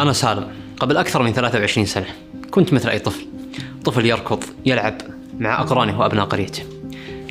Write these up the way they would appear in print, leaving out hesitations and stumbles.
أنا سالم. قبل أكثر من 23 سنة كنت مثل أي طفل يركض يلعب مع أقرانه وأبناء قريته.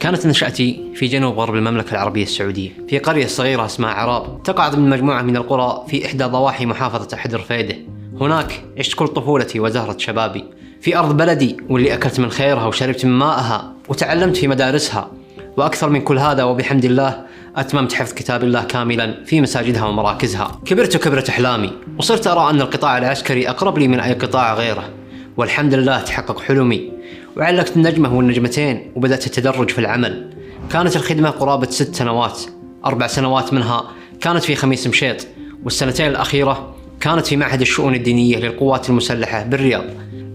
كانت نشأتي في جنوب غرب المملكة العربية السعودية في قرية صغيرة اسمها عراب، تقع ضمن مجموعة من القرى في إحدى ضواحي محافظة حدرفيدة. هناك عشت كل طفولتي وزهرة شبابي في أرض بلدي، واللي أكلت من خيرها وشربت من مائها وتعلمت في مدارسها. وأكثر من كل هذا وبحمد الله أتممت حفظ كتاب الله كاملا في مساجدها ومراكزها. كبرت أحلامي وصرت أرى أن القطاع العسكري أقرب لي من أي قطاع غيره، والحمد لله تحقق حلمي وعلقت النجمة والنجمتين وبدأت التدرج في العمل. كانت الخدمة قرابة 6 سنوات، 4 سنوات منها كانت في خميس مشيط، والسنتين الأخيرة كانت في معهد الشؤون الدينية للقوات المسلحة بالرياض.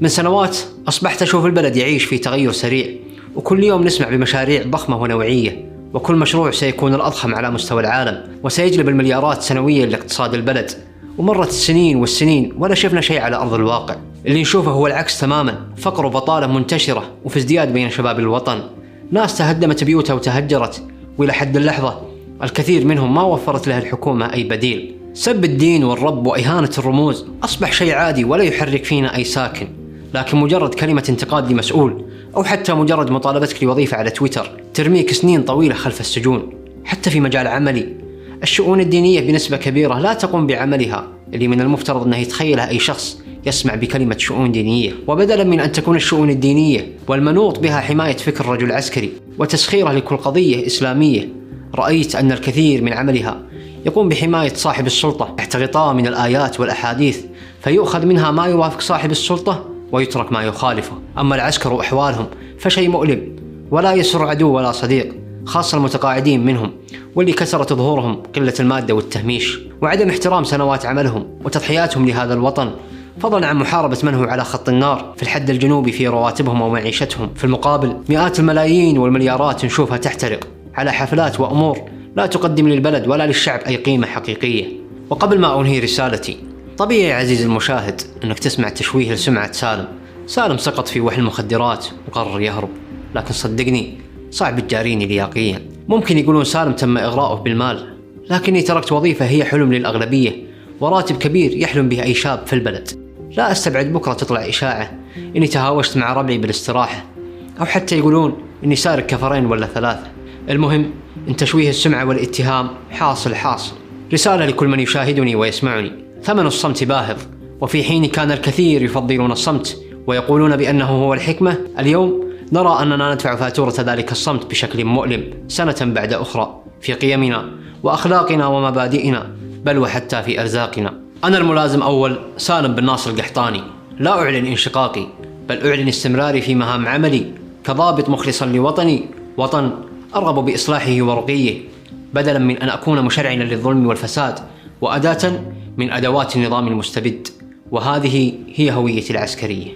من سنوات أصبحت أشوف البلد يعيش في تغير سريع، وكل يوم نسمع بمشاريع ضخمة ونوعية، وكل مشروع سيكون الأضخم على مستوى العالم وسيجلب المليارات سنويا لاقتصاد البلد. ومرت السنين والسنين ولا شفنا شيء على أرض الواقع. اللي نشوفه هو العكس تماما، فقر وبطالة منتشرة وفي ازدياد بين شباب الوطن. ناس تهدمت بيوتها وتهجرت، وإلى حد اللحظة الكثير منهم ما وفرت له الحكومة أي بديل. سب الدين والرب وإهانة الرموز أصبح شيء عادي ولا يحرك فينا أي ساكن، لكن مجرد كلمة انتقاد لمسؤول أو حتى مجرد مطالبتك لوظيفة على تويتر ترميك سنين طويلة خلف السجون. حتى في مجال عملي، الشؤون الدينية بنسبة كبيرة لا تقوم بعملها اللي من المفترض أنه يتخيلها أي شخص يسمع بكلمة شؤون دينية. وبدلا من أن تكون الشؤون الدينية والمنوط بها حماية فكر رجل عسكري وتسخيره لكل قضية إسلامية، رأيت أن الكثير من عملها يقوم بحماية صاحب السلطة تحت غطاء من الآيات والأحاديث، فيؤخذ منها ما يوافق صاحب السلطة ويترك ما يخالفه. أما العسكر وأحوالهم فشيء مؤلم ولا يسر عدو ولا صديق، خاصة المتقاعدين منهم واللي كسرت ظهورهم قلة المادة والتهميش وعدم احترام سنوات عملهم وتضحياتهم لهذا الوطن، فضلا عن محاربة من هو على خط النار في الحد الجنوبي في رواتبهم ومعيشتهم. في المقابل مئات الملايين والمليارات نشوفها تحترق على حفلات وأمور لا تقدم للبلد ولا للشعب أي قيمة حقيقية. وقبل ما أنهي رسالتي، طبيعي عزيزي المشاهد أنك تسمع تشويه لسمعة سالم سقط في وحل المخدرات وقرر يهرب، لكن صدقني صعب تجاريني لياقيا. ممكن يقولون سالم تم إغراؤه بالمال، لكني تركت وظيفة هي حلم للأغلبية وراتب كبير يحلم به أي شاب في البلد. لا أستبعد بكرة تطلع إشاعة إني تهاوشت مع ربعي بالاستراحة، أو حتى يقولون إني سارق كفرين ولا 3. المهم إن تشويه السمعة والاتهام حاصل. رسالة لكل من يشاهدني ويسمعني: ثمن الصمت باهظ، وفي حين كان الكثير يفضلون الصمت ويقولون بأنه هو الحكمة، اليوم نرى أننا ندفع فاتورة ذلك الصمت بشكل مؤلم سنة بعد أخرى في قيمنا وأخلاقنا ومبادئنا، بل وحتى في أرزاقنا. أنا الملازم أول سالم بن ناصر القحطاني، لا أعلن انشقاقي بل أعلن استمراري في مهام عملي كضابط مخلصا لوطني، وطن أرغب بإصلاحه ورقيه، بدلا من أن أكون مشرعنا للظلم والفساد وأداة من أدوات النظام المستبد. وهذه هي هويتي العسكرية.